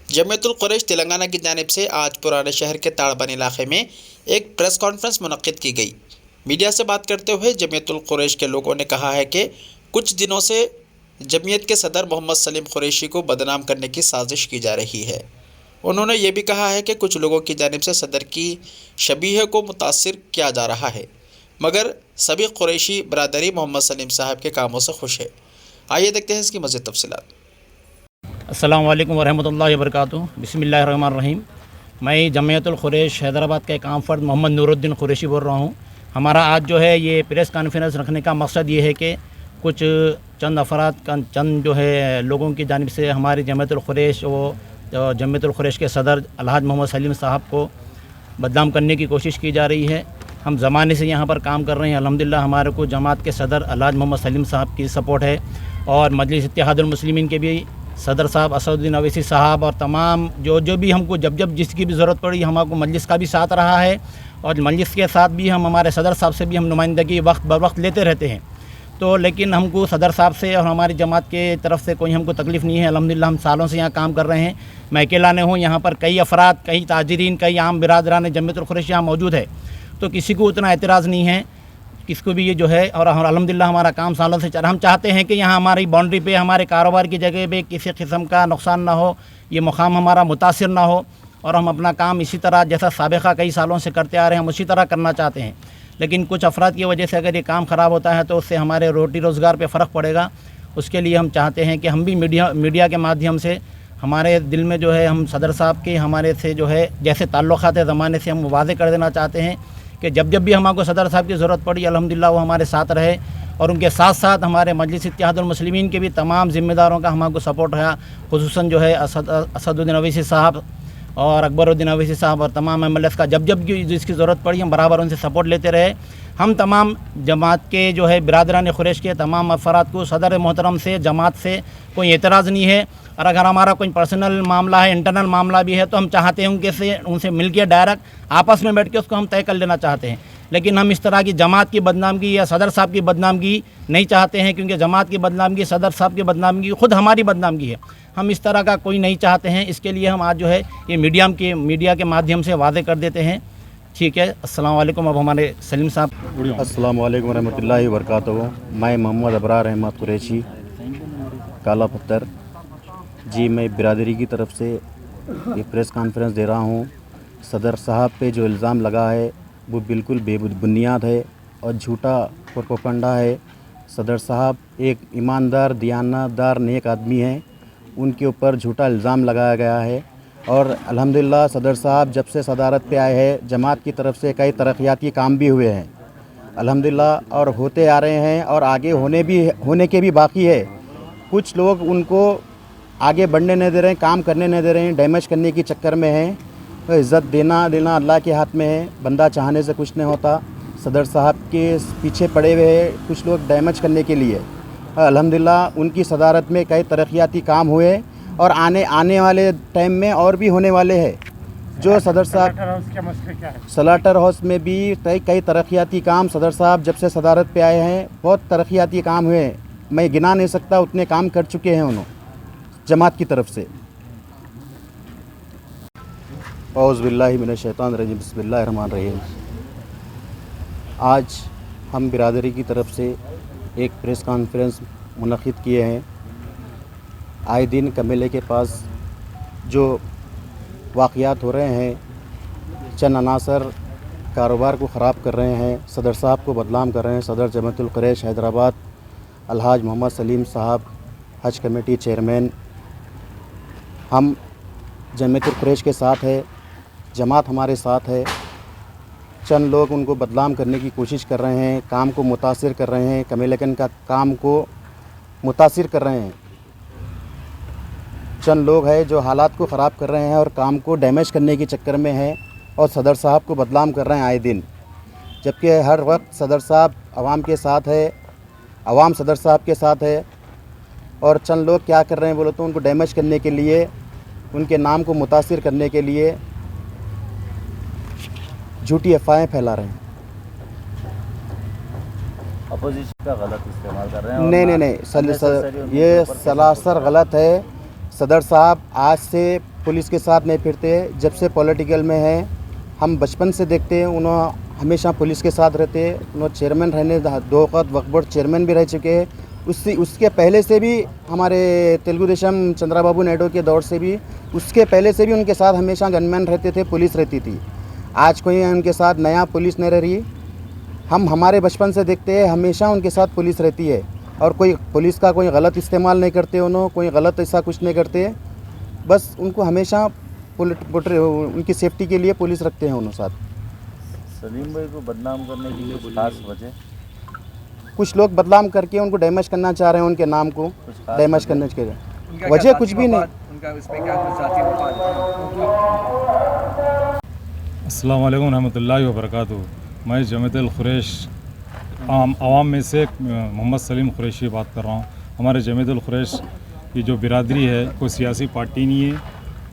जमीयतुल कुरैश तेलंगाना की जानिब से आज पुराने शहर के ताड़बन इलाके में एक प्रेस कॉन्फ्रेंस मुनक्किद की गई। मीडिया से बात करते हुए जमीयतुल कुरैश के लोगों ने कहा है कि कुछ दिनों से जमीयत के सदर मोहम्मद सलीम कुरैशी को बदनाम करने की साजिश की जा रही है। उन्होंने ये भी कहा है कि कुछ लोगों की जानिब से सदर की शबीह को मुतासिर किया जा रहा है, मगर सभी कुरैशी बरादरी मोहम्मद सलीम साहब के कामों से खुश है। आइए देखते हैं इसकी मज़ीद तफसीलात। अस्सलाम वालेकुम वरहमतुल्लाहि वबरकातुहू। बिस्मिल्लाहिर्रहमानिर्रहीम। मैं जमीयतुल कुरैश हैदराबाद का एक आम फ़र्द मोहम्मद नूरुद्दीन कुरैशी बोल रहा हूँ। हमारा आज जो है ये प्रेस कॉन्फ्रेंस रखने का मकसद ये है कि कुछ चंद अफराद का चंद जो है लोगों की जानिब से हमारी जमीयतुल कुरैश और जमीयतुल कुरैश के सदर अलहाज मोहम्मद सलीम साहब को बदनाम करने की कोशिश की जा रही है। हम ज़माने से यहाँ पर काम कर रहे हैं। अल्हम्दुलिल्लाह हमारे को जमात के सदर अलहाज मोहम्मद सलीम साहब की सपोर्ट है और मजलिस इत्तेहादुल मुस्लिमीन के भी सदर साहब असदुद्दीन अवैसी साहब और तमाम जो भी हमको जब जिसकी भी ज़रूरत पड़ी हमको मजलिस का भी साथ रहा है और मजलिस के साथ भी हम हमारे सदर साहब से भी हम नुमाइंदगी वक्त ब वक्त लेते रहते हैं। तो लेकिन हमको सदर साहब से और हमारी जमात के तरफ से कोई हमको तकलीफ़ नहीं है। अल्हम्दुलिल्लाह हम सालों से यहाँ काम कर रहे हैं। मैं अकेला नहीं हूँ, यहाँ पर कई अफराद, कई ताजरीन, कई आम बिरादरान जमीयतुल कुरैश यहाँ मौजूद है, तो किसी को उतना एतराज़ नहीं है किसको भी ये जो है। और अल्हम्दुलिल्लाह हमारा काम सालों से चल रहा। हम चाहते हैं कि यहाँ हमारी बाउंड्री पे हमारे कारोबार की जगह पे किसी किस्म का नुकसान ना हो, ये मुकाम हमारा मुतासिर ना हो और हम अपना काम इसी तरह जैसा साबिक़ा कई सालों से करते आ रहे हैं हम उसी तरह करना चाहते हैं। लेकिन कुछ अफराद की वजह से अगर ये काम ख़राब होता है तो उससे हमारे रोटी रोज़गार पर फ़र्क पड़ेगा। उसके लिए हम चाहते हैं कि हम भी मीडिया के माध्यम से हमारे दिल में जो है हम सदर साहब के हमारे से जो है जैसे ताल्लुक़ात ज़माने से हम वाज़े कर देना चाहते हैं कि जब भी हमको सदर साहब की ज़रूरत पड़ी अल्हम्दुलिल्लाह वो हमारे साथ रहे और उनके साथ साथ हमारे मजलिस इत्तेहादुल मुस्लिमीन के भी तमाम ज़िम्मेदारों का हमको सपोर्ट रहा। खुसूसन जो है असदुद्दीन अवैसी साहब और अकबरुद्दीन अवैसी साहब और तमाम एमएलएस का जब जिसकी ज़रूरत पड़ी हम बराबर उनसे सपोर्ट लेते रहे। हम तमाम जमात के जो है बिरादरान कुरैश के तमाम अफराद को सदर मोहतरम से जमात से कोई एतराज़ नहीं है और अगर हमारा कोई पर्सनल मामला है, इंटरनल मामला भी है तो हम चाहते हैं उनसे मिल के डायरेक्ट आपस में बैठ के उसको हम तय कर लेना चाहते हैं। लेकिन हम इस तरह की जमात की बदनामगी या सदर साहब की बदनामगी नहीं चाहते हैं, क्योंकि जमात की बदनामगी, सदर साहब की बदनामगी खुद हमारी बदनामगी है। हम इस तरह का कोई नहीं चाहते हैं। इसके लिए हम आज जो है ये मीडिया के माध्यम से वादे कर देते हैं। ठीक है, अस्सलाम वालेकुम। अब हमारे सलीम साहब। अस्सलाम वालेकुम रहमतुल्लाहि व बरकातहू। मैं मोहम्मद अबरार अहमद कुरैशी काला पत्थर जी, मैं बिरादरी की तरफ से ये प्रेस कॉन्फ्रेंस दे रहा हूँ। सदर साहब पे जो इल्ज़ाम लगा है वो बिल्कुल बेबुनियाद है और झूठा प्रोपेगेंडा है। सदर साहब एक ईमानदार, दियानतदार, नेक आदमी हैं, उनके ऊपर झूठा इल्ज़ाम लगाया गया है। और अल्हम्दुलिल्लाह सदर साहब जब से सदारत पे आए हैं जमात की तरफ से कई तरक्याती काम भी हुए हैं अल्हम्दुलिल्लाह और होते आ रहे हैं और आगे होने के भी बाकी है। कुछ लोग उनको आगे बढ़ने नहीं दे रहे हैं, काम करने नहीं दे रहे हैं, डैमेज करने की चक्कर में हैं। तो इज़्ज़त देना अल्लाह के हाथ में है, बंदा चाहने से कुछ नहीं होता। सदर साहब के पीछे पड़े हुए हैं कुछ लोग डैमेज करने के लिए। अल्हम्दुलिल्लाह उनकी सदारत में कई तरक्याती काम हुए और आने वाले टाइम में और भी होने वाले हैं। जो सदर साहब सलाटर हाउस में भी कई तरक्याती काम सदर साहब जब से सदारत पे आए हैं बहुत तरक्याती काम हुए हैं। मैं गिना नहीं सकता, उतने काम कर चुके हैं उन्होंने जमात की तरफ से। औज़ु बिल्लाहि मिनश शैतानिर रजीम, बिस्मिल्लाहिर्रहमानिर्रहीम। आज हम बिरादरी की तरफ से एक प्रेस कॉन्फ्रेंस मुनक़्क़िद किए हैं। आए दिन कमेले के पास जो वाक़यात हो रहे हैं, चंद अनासर कारोबार को ख़राब कर रहे हैं, सदर साहब को बदनाम कर रहे हैं। सदर जमीयतुल कुरैश हैदराबाद अलहाज मोहम्मद सलीम साहब, हज कमेटी चेयरमैन, हम जमीयतुल कुरैश के साथ है, जमात हमारे साथ है। चंद लोग उनको बदनाम करने की कोशिश कर रहे हैं, काम को मुतासिर कर रहे हैं, कमेलेकन का काम को मुतासिर कर रहे हैं। चंद लोग हैं जो हालात को ख़राब कर रहे हैं और काम को डैमेज करने के चक्कर में हैं और सदर साहब को बदनाम कर रहे हैं आए दिन। जबकि हर वक्त सदर साहब आवाम के साथ है, आवाम सदर साहब के साथ है। और चंद लोग क्या कर रहे हैं बोलो तो उनको डैमेज करने के लिए, उनके नाम को मुतासिर करने के लिए झूठी अफवाहें फैला रहे हैं। अपोजिशन का गलत इस्तेमाल कर रहे हैं। नहीं, ये सरासर गलत है। सदर साहब आज से पुलिस के साथ नहीं फिरते, जब से पॉलिटिकल में है हम बचपन से देखते हैं उन्होंने हमेशा पुलिस के साथ रहते हैं। उन्होंने चेयरमैन रहने 2 वक्त वक्फ बोर्ड चेयरमैन भी रह चुके हैं। उसके पहले से भी हमारे तेलुगु देशम चंद्रबाबू नायडू के दौर से भी उसके पहले से भी उनके साथ हमेशा गनमैन रहते थे, पुलिस रहती थी। आज कोई उनके साथ नया पुलिस नहीं रह रही। हम हमारे बचपन से देखते हैं हमेशा उनके साथ पुलिस रहती है और कोई पुलिस का कोई गलत इस्तेमाल नहीं करते, उन्होंने कोई गलत ऐसा कुछ नहीं करते। बस उनको हमेशा उनकी सेफ्टी के लिए पुलिस रखते हैं उन्होंने साथ। सलीम भाई को बदनाम करने की कुछ खास वजह? कुछ लोग बदनाम करके उनको डैमेज करना चाह रहे हैं, उनके नाम को डैमेज करने के लिए। वजह कुछ भी नहीं। उनका इसमें क्या कुछ जाती मफाद है? अस्सलाम वालेकुम रहमतुल्लाहि व बरकातहू। मैं जमातुल खुरैश आवाम में से मोहम्मद सलीम कुरैशी बात कर रहा हूँ। हमारे जमातुल खुरैश की जो बिरादरी है कोई सियासी पार्टी नहीं है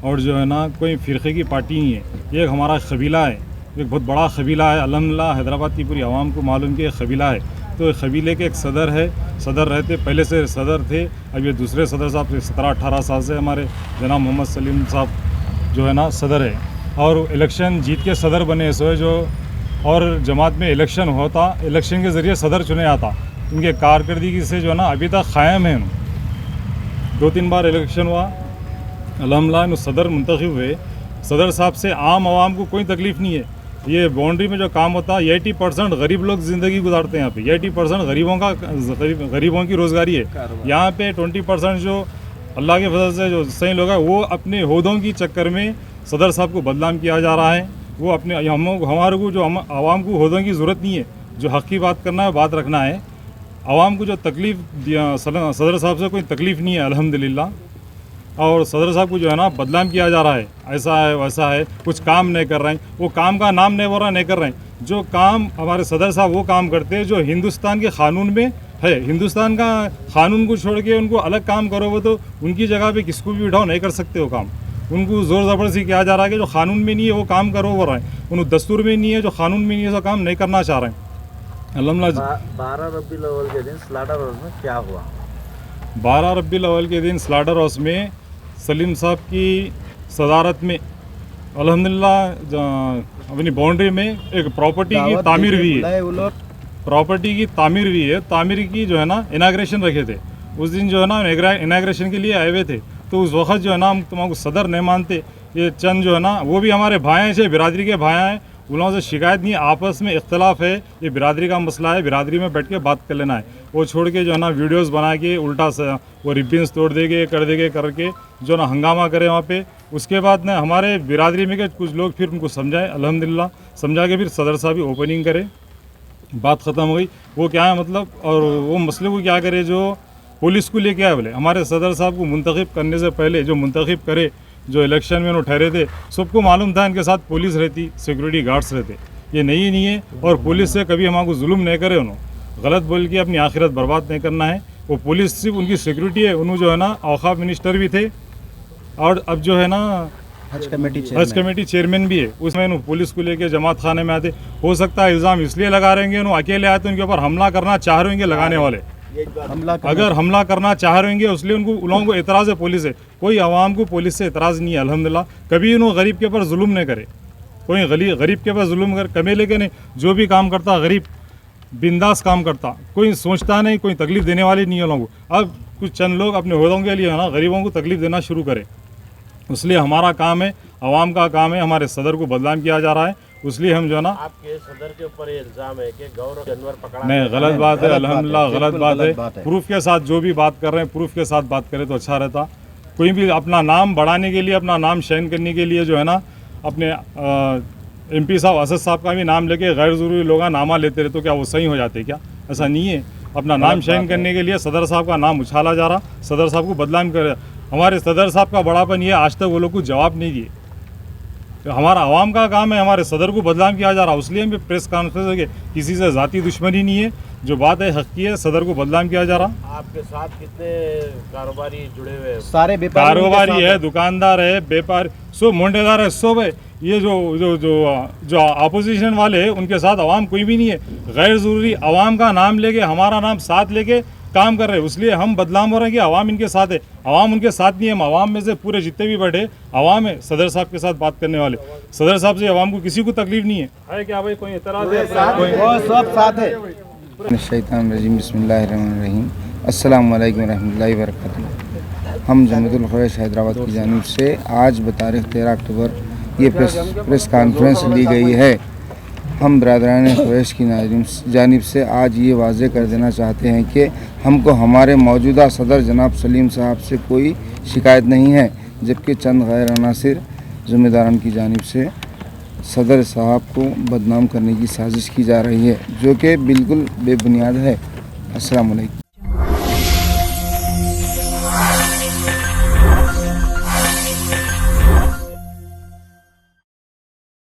और जो है ना कोई फ़िरक़े की पार्टी नहीं है। ये एक हमारा कबीला है, एक बहुत बड़ा कबीला है। अल्हम्दुलिल्लाह हैदराबाद की पूरी आवाम को मालूम कि एक कबीला है। तो कबीले के एक सदर है, सदर रहते पहले से सदर थे, अब ये दूसरे सदर साहब 17-18 साल से हमारे जनाब मोहम्मद सलीम साहब जो है ना सदर है और इलेक्शन जीत के सदर बने। सो है जो और जमात में इलेक्शन होता, इलेक्शन के ज़रिए सदर चुने आता। इनके कारकर्दगी से जो है ना अभी तक क़ायम है। 2-3 बार इलेक्शन हुआ, अल्हम्दुलिल्लाह सदर मुंतखब हुए। सदर साहब से आम आवाम को कोई तकलीफ़ नहीं है। ये बाउंड्री में जो काम होता है 80% गरीब लोग ज़िंदगी गुजारते हैं यहाँ पे। 80% गरीबों की रोज़गारी है यहाँ पे। 20% जो अल्लाह के फजल से जो सही लोग हैं वो अपने ओहदों की चक्कर में सदर साहब को बदनाम किया जा रहा है। वो अपने हमारे को जो आवाम को ओहदों की ज़रूरत नहीं है, जो हक़ की बात करना है बात रखना है। आवाम को जो तकलीफ़ सदर साहब से कोई तकलीफ़ नहीं है अल्हम्दुलिल्लाह। और सदर साहब को जो है ना बदनाम किया जा रहा है, ऐसा है वैसा है, कुछ काम नहीं कर रहे हैं। वो काम का नाम नहीं बोल रहा, नहीं कर रहे हैं। जो काम हमारे सदर साहब वो काम करते हैं जो हिंदुस्तान के क़ानून में है। हिंदुस्तान का क़ानून को छोड़ के उनको अलग काम करो वो तो उनकी जगह पे किसको भी उठाओ नहीं कर सकते वो काम। उनको ज़ोर ज़बरदस्ती किया जा रहा है कि जो क़ानून में नहीं है वो काम करो वो रहे हैं। उनको दस्तूर में नहीं है, जो क़ानून में नहीं है वो काम नहीं करना चाह रहे हैं। अल्हम्दुलिल्लाह 12 रबीउल अव्वल के दिन स्लाटर हाउस में क्या हुआ? 12 रबीउल अव्वल के दिन स्लाटर हाउस में सलीम साहब की सदारत में अल्हम्दुलिल्लाह अपनी बाउंड्री में एक प्रॉपर्टी की तामीर हुई है। प्रॉपर्टी की तामीर हुई है। तामीर की जो है ना इनाग्रेशन रखे थे उस दिन जो है ना इनाग्रेशन के लिए आए हुए थे। तो उस वक्त जो है ना हम तुम्हारे सदर नहीं मानते। ये चंद जो है ना वो भी हमारे भाई हैं, बिरादरी के भाई हैं। उन लोगों से शिकायत नहीं, आपस में इख्तलाफ है, ये बिरादरी का मसला है, बिरादरी में बैठ के बात कर लेना है। वो छोड़ के जो है ना वीडियोस बना के उल्टा से वो रिबिन्स तोड़ देंगे कर देंगे करके जो ना हंगामा करे वहाँ पे। उसके बाद ना हमारे बिरादरी में के कुछ लोग फिर उनको समझाए, अल्हम्दुलिल्लाह समझा के फिर सदर साहब भी ओपनिंग करे, बात ख़त्म हो गई। वो क्या है मतलब, और वो मसले को क्या करे जो पुलिस को लेके आए बोले हमारे सदर साहब को मुंतखब करने से पहले जो मुंतखब करे जो इलेक्शन में उन्होंने ठहरे थे सबको मालूम था इनके साथ पुलिस रहती, सिक्योरिटी गार्ड्स रहते। ये नहीं है और पुलिस से कभी हमको जुल्म नहीं करे। उन्होंने गलत बोल के अपनी आखिरत बर्बाद नहीं करना है। वो पुलिस सिर्फ उनकी सिक्योरिटी है। उन्होंने जो है ना औकाफ मिनिस्टर भी थे और अब जो है ना हज कमेटी चेयरमैन भी है। उसमें पुलिस को लेके जमात खाने में आते। हो सकता है इल्ज़ाम इसलिए लगा रहेंगे उन्होंने अकेले आए तो उनके ऊपर हमला करना चाह रहे होंगे लगाने वाले। अगर हमला करना चाह रहे होंगे उसलिए उनको उन लोगों को एतराज़ है पुलिस से। कोई आवाम को पुलिस से एतराज़ नहीं है अल्हम्दुलिल्लाह। कभी उन्होंने गरीब के ऊपर जुल्म नहीं करे। कोई गरीब के ऊपर जुल्म कर कमे लेके नहीं। जो भी काम करता गरीब बिंदास काम करता, कोई सोचता नहीं, कोई तकलीफ़ देने वाले नहीं है लोगों को। अब कुछ चंद लोग अपने ओहदों के लिए है ना गरीबों को तकलीफ़ देना शुरू करें। इसलिए हमारा काम है, आवाम का काम है, हमारे सदर को बदनाम किया जा रहा है। इसलिए हम जो है ना आपके सदर के ऊपर ये इल्जाम है कि गौर जानवर पकड़ा नहीं, गलत बात है अल्हम्दुलिल्लाह, गलत बात है। प्रूफ के साथ जो भी बात कर रहे हैं प्रूफ के साथ बात करें तो अच्छा रहता। कोई भी अपना नाम बढ़ाने के लिए, अपना नाम शाइन करने के लिए जो है ना अपने MP साहब असद साहब का भी नाम लेके गैर ज़रूरी लोग नामा लेते रहे तो क्या वो सही हो जाते क्या? ऐसा नहीं है। अपना नाम शाइन करने के लिए सदर साहब का नाम उछाला जा रहा, सदर साहब को बदनाम कर। हमारे सदर साहब का बड़ापन ये आज तक वो लोग को जवाब नहीं दिए। तो हमारा आवाम का काम है, हमारे सदर को बदनाम किया जा रहा। इसलिए हम प्रेस कॉन्फ्रेंस है कि किसी से ज़ाती दुश्मनी नहीं है, जो बात है हक़ की है, सदर को बदनाम किया जा रहा। आपके साथ कितने कारोबारी जुड़े हुए हैं? सारे कारोबारी है, दुकानदार है, व्यापार सब मोंडेदार है, सब है। ये जो अपोजिशन वाले हैं उनके साथ आवाम कोई भी नहीं है। गैर ज़रूरी आवाम का नाम लेके, हमारा नाम साथ लेके काम कर रहे हैं, इसलिए हम बदनाम हो रहे हैं कि आवाम इनके साथ है। आवाम उनके साथ नहीं है। हम आवाम में से पूरे जितने भी बैठे आवाम है सदर साहब के साथ बात करने वाले। सदर साहब से आवाम को किसी को तकलीफ नहीं है क्या भाई? कोई एतराज़ है? सब साथ है। शैतान रजीम बिस्मिल्लाहिर्रहमानिर्रहीम अस्सलाम वालेकुम रहमतुल्लाहि व बरकातुहू। हम जमीयतुल खुरैश हैदराबाद की जानिब से आज बतारीख़ 13 अक्टूबर ये प्रेस कॉन्फ्रेंस ली गई है। हम बरदरान खुरैश की जानिब से आज ये वाज़े कर देना चाहते हैं कि हमको हमारे मौजूदा सदर जनाब सलीम साहब से कोई शिकायत नहीं है, जबकि चंद गैर अनासिर ज़िम्मेदारान की जानिब से सदर साहब को बदनाम करने की साजिश की जा रही है, जो कि बिल्कुल बेबुनियाद है। अस्सलाम वालेकुम।